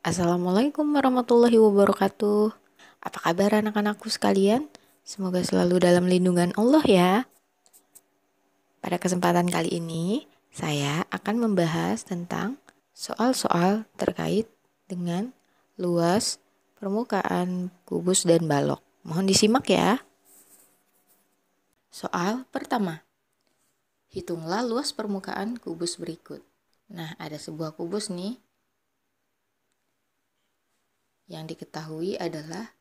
Assalamualaikum warahmatullahi wabarakatuh. Apa kabar anak-anakku sekalian? Semoga selalu dalam lindungan Allah ya. Pada kesempatan kali ini, saya akan membahas tentang soal-soal terkait dengan luas permukaan kubus dan balok. Mohon disimak ya. Soal pertama, hitunglah luas permukaan kubus berikut. Nah, ada sebuah kubus nih. Yang diketahui adalah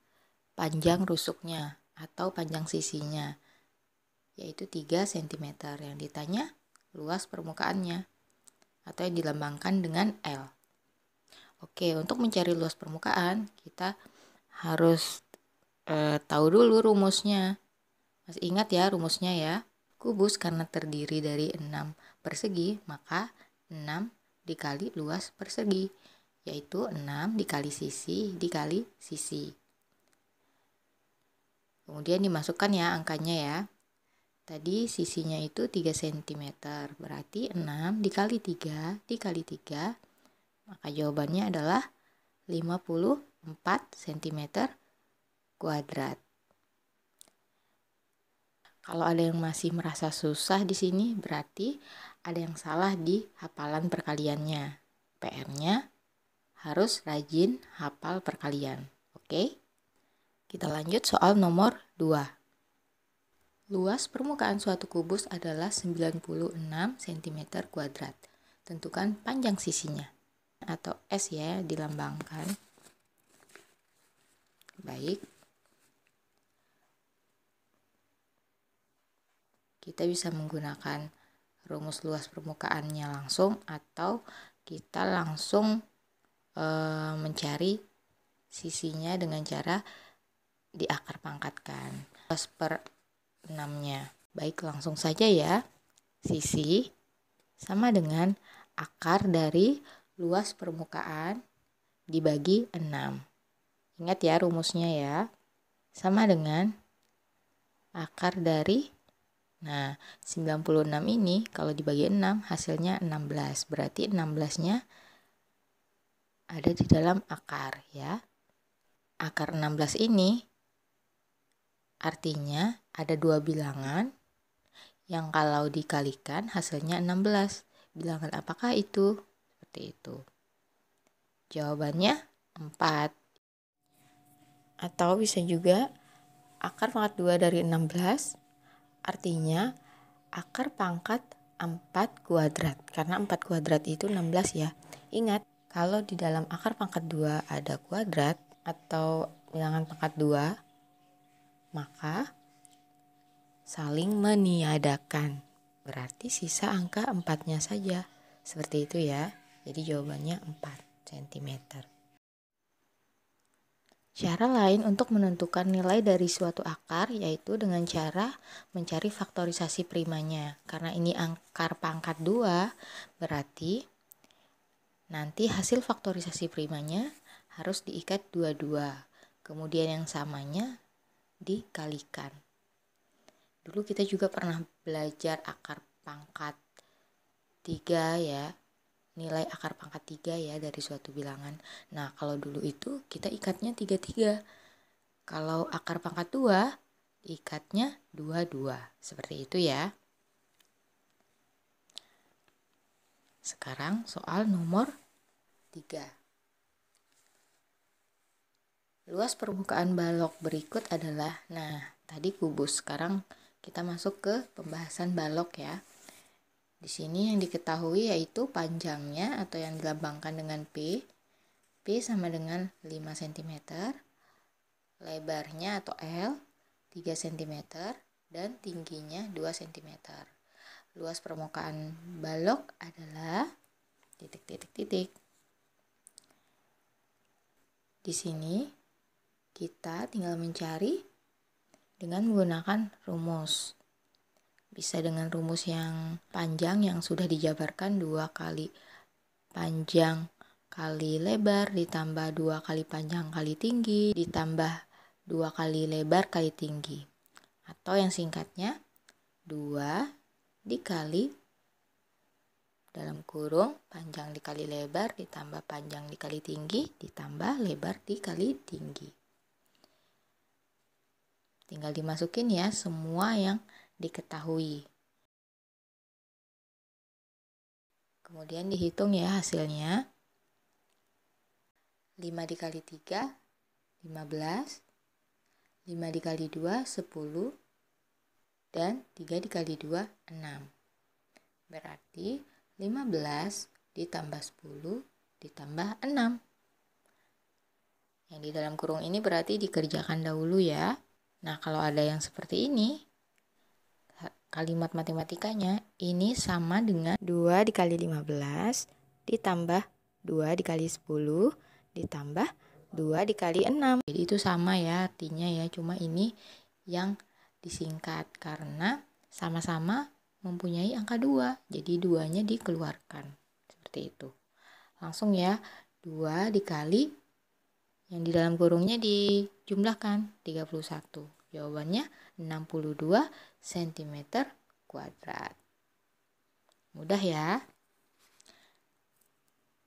panjang rusuknya atau panjang sisinya, yaitu 3 cm. Yang ditanya luas permukaannya atau yang dilambangkan dengan L. Oke, untuk mencari luas permukaan, kita harus tahu dulu rumusnya. Masih ingat ya rumusnya ya? Kubus karena terdiri dari 6 persegi, maka 6 dikali luas persegi, yaitu 6 dikali sisi dikali sisi. Kemudian dimasukkan ya angkanya ya. Tadi sisinya itu 3 cm, berarti 6 dikali 3 dikali 3, maka jawabannya adalah 54 cm kuadrat. Kalau ada yang masih merasa susah di sini, berarti ada yang salah di hafalan perkaliannya. PR-nya harus rajin hafal perkalian. Oke? Kita lanjut soal nomor 2. Luas permukaan suatu kubus adalah 96 cm kuadrat. Tentukan panjang sisinya, atau S ya dilambangkan. Baik. Kita bisa menggunakan rumus luas permukaannya langsung, atau kita langsung mencari sisinya dengan cara diakar pangkatkan. Luas per 6-nya. Baik, langsung saja ya. Sisi sama dengan akar dari luas permukaan dibagi 6. Ingat ya rumusnya ya. Sama dengan akar dari 96 ini kalau dibagi 6 hasilnya 16. Berarti 16-nya ada di dalam akar ya. Akar 16 ini artinya ada 2 bilangan yang kalau dikalikan hasilnya 16. Bilangan apakah itu? Seperti itu. Jawabannya 4. Atau bisa juga akar pangkat 2 dari 16 artinya akar pangkat 4 kuadrat. Karena 4 kuadrat itu 16 ya. Ingat, kalau di dalam akar pangkat 2 ada kuadrat atau bilangan pangkat 2, maka saling meniadakan. Berarti sisa angka 4-nya saja. Seperti itu ya. Jadi jawabannya 4 cm. Cara lain untuk menentukan nilai dari suatu akar yaitu dengan cara mencari faktorisasi primanya. Karena ini akar pangkat 2, berarti nanti hasil faktorisasi primanya harus diikat dua-dua. Kemudian yang samanya dikalikan. Dulu kita juga pernah belajar akar pangkat 3 ya. Nilai akar pangkat 3 ya dari suatu bilangan. Nah, kalau dulu itu kita ikatnya 3-3. Kalau akar pangkat 2, ikatnya 2-2. Seperti itu ya. Sekarang soal nomor 3. Luas permukaan balok berikut adalah, tadi kubus. Sekarang kita masuk ke pembahasan balok ya. Di sini yang diketahui yaitu panjangnya atau yang dilambangkan dengan P. P sama dengan 5 cm. Lebarnya atau L 3 cm dan tingginya 2 cm. Luas permukaan balok adalah titik. Di sini kita tinggal mencari dengan menggunakan rumus. Bisa dengan rumus yang panjang yang sudah dijabarkan 2 kali panjang kali lebar ditambah 2 kali panjang kali tinggi ditambah 2 kali lebar kali tinggi. Atau yang singkatnya 2 dikali dalam kurung panjang dikali lebar ditambah panjang dikali tinggi ditambah lebar dikali tinggi. Tinggal dimasukin ya semua yang diketahui. Kemudian dihitung ya hasilnya. 5 dikali 3, 15. 5 dikali 2, 10. Dan 3 dikali 2, 6. Berarti 15 ditambah 10 ditambah 6. Yang di dalam kurung ini berarti dikerjakan dahulu ya. Nah, kalau ada yang seperti ini, kalimat matematikanya ini sama dengan 2 dikali 15 ditambah 2 dikali 10 ditambah 2 dikali 6. Jadi itu sama ya artinya ya, cuma ini yang disingkat karena sama-sama mempunyai angka 2. Jadi 2-nya dikeluarkan. Seperti itu. Langsung ya, 2 dikali yang di dalam kurungnya dijumlahkan 31. Jawabannya 62 cm kuadrat. Mudah ya.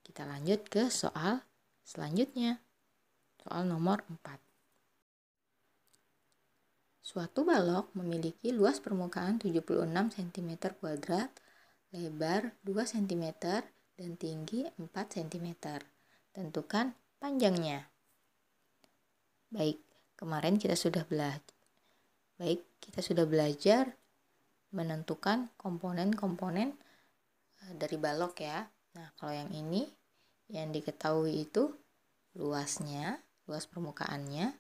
Kita lanjut ke soal selanjutnya. Soal nomor 4. Suatu balok memiliki luas permukaan 76 cm kuadrat, lebar 2 cm, dan tinggi 4 cm. Tentukan panjangnya. Baik, kemarin kita sudah belajar menentukan komponen-komponen dari balok ya. Nah, kalau yang ini yang diketahui itu luasnya, luas permukaannya,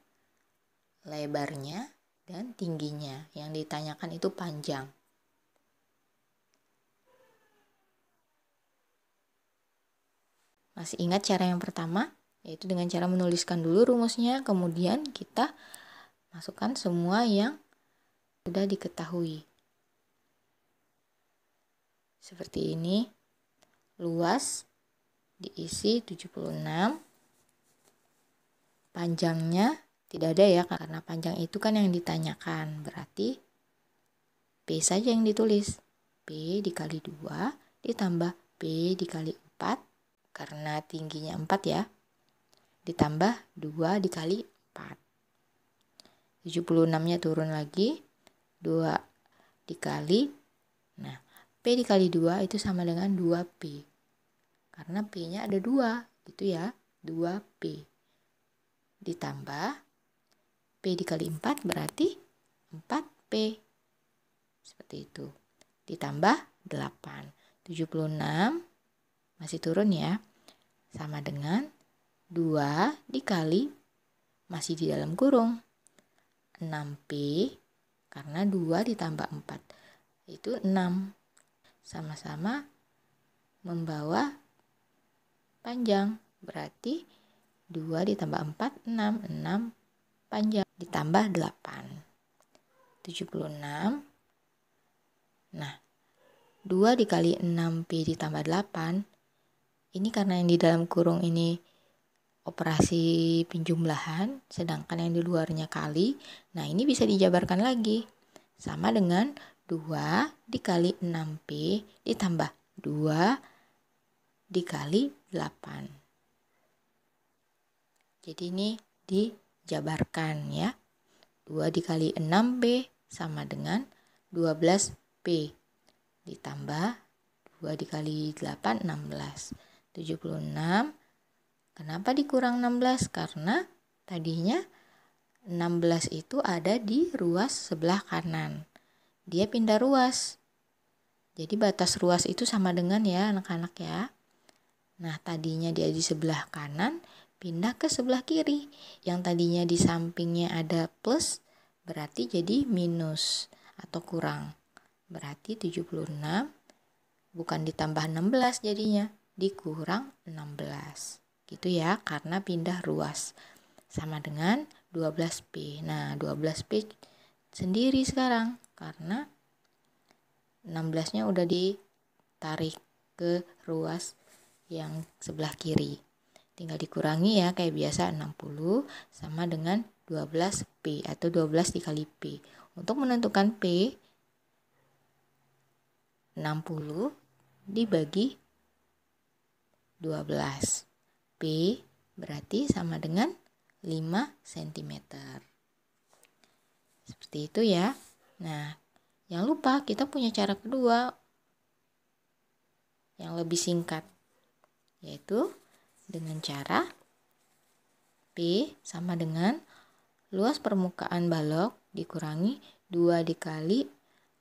lebarnya, dan tingginya. Yang ditanyakan itu panjang. Masih ingat cara yang pertama? Yaitu dengan cara menuliskan dulu rumusnya, kemudian kita masukkan semua yang sudah diketahui. Seperti ini. Luas diisi 76. Panjangnya tidak ada ya, karena panjang itu kan yang ditanyakan. Berarti P saja yang ditulis. P dikali 2 ditambah P dikali 4. Karena tingginya 4 ya. Ditambah 2 dikali 4. 76-nya turun lagi. 2 dikali. Nah, P dikali 2 itu sama dengan 2P. Karena P-nya ada 2, gitu ya. 2P. Ditambah P dikali 4 berarti 4P. Seperti itu. Ditambah 8. 76 masih turun ya. Sama dengan 2 dikali masih di dalam kurung 6P, karena 2 ditambah 4 itu 6. Sama-sama membawa panjang, berarti 2 ditambah 4 6. 6 panjang ditambah 8 76. Nah, 2 dikali 6P ditambah 8 ini karena yang di dalam kurung ini operasi penjumlahan, sedangkan yang di luarnya kali. Nah, ini bisa dijabarkan lagi. Sama dengan 2 dikali 6P ditambah 2 dikali 8. Jadi ini dijabarkan ya. 2 dikali 6P sama dengan 12P. Ditambah 2 dikali 8, 16. 76. Kenapa dikurang 16? Karena tadinya 16 itu ada di ruas sebelah kanan. Dia pindah ruas. Jadi batas ruas itu sama dengan ya anak-anak ya. Nah, tadinya dia di sebelah kanan, pindah ke sebelah kiri. Yang tadinya di sampingnya ada plus, berarti jadi minus atau kurang. Berarti 76 bukan ditambah 16 jadinya, dikurang 16. Gitu ya, karena pindah ruas. Sama dengan 12P. Nah, 12P sendiri sekarang karena 16-nya udah ditarik ke ruas yang sebelah kiri. Tinggal dikurangi ya kayak biasa, 60 sama dengan 12P atau 12 dikali P. Untuk menentukan P, 60 dibagi 12. P berarti sama dengan 5 cm. Seperti itu ya. Nah, jangan lupa kita punya cara kedua yang lebih singkat, yaitu dengan cara P sama dengan luas permukaan balok dikurangi 2 dikali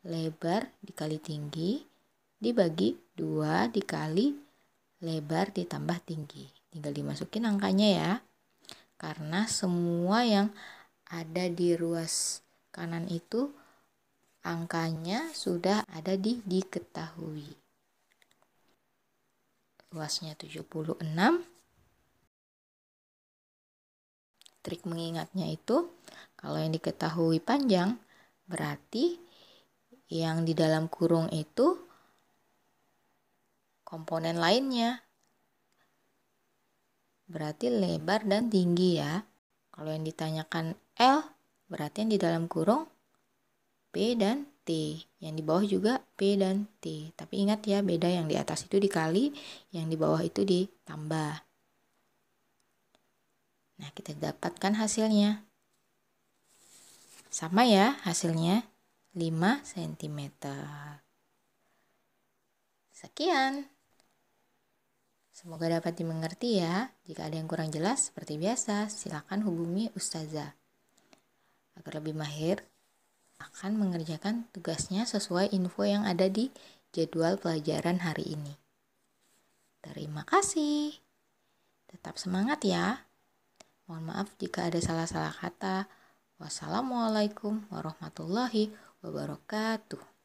lebar dikali tinggi dibagi 2 dikali lebar ditambah tinggi. Tinggal dimasukin angkanya ya. Karena semua yang ada di ruas kanan itu angkanya sudah ada diketahui. Luasnya 76. Trik mengingatnya itu, kalau yang diketahui panjang, berarti yang di dalam kurung itu komponen lainnya. Berarti lebar dan tinggi ya. Kalau yang ditanyakan L, berarti yang di dalam kurung P dan T. Yang di bawah juga P dan T. Tapi ingat ya, beda, yang di atas itu dikali, yang di bawah itu ditambah. Nah, kita dapatkan hasilnya. Sama ya hasilnya, 5 cm. Sekian. Semoga dapat dimengerti ya. Jika ada yang kurang jelas, seperti biasa, silakan hubungi Ustazah. Agar lebih mahir, akan mengerjakan tugasnya sesuai info yang ada di jadwal pelajaran hari ini. Terima kasih. Tetap semangat ya. Mohon maaf jika ada salah-salah kata. Wassalamualaikum warahmatullahi wabarakatuh.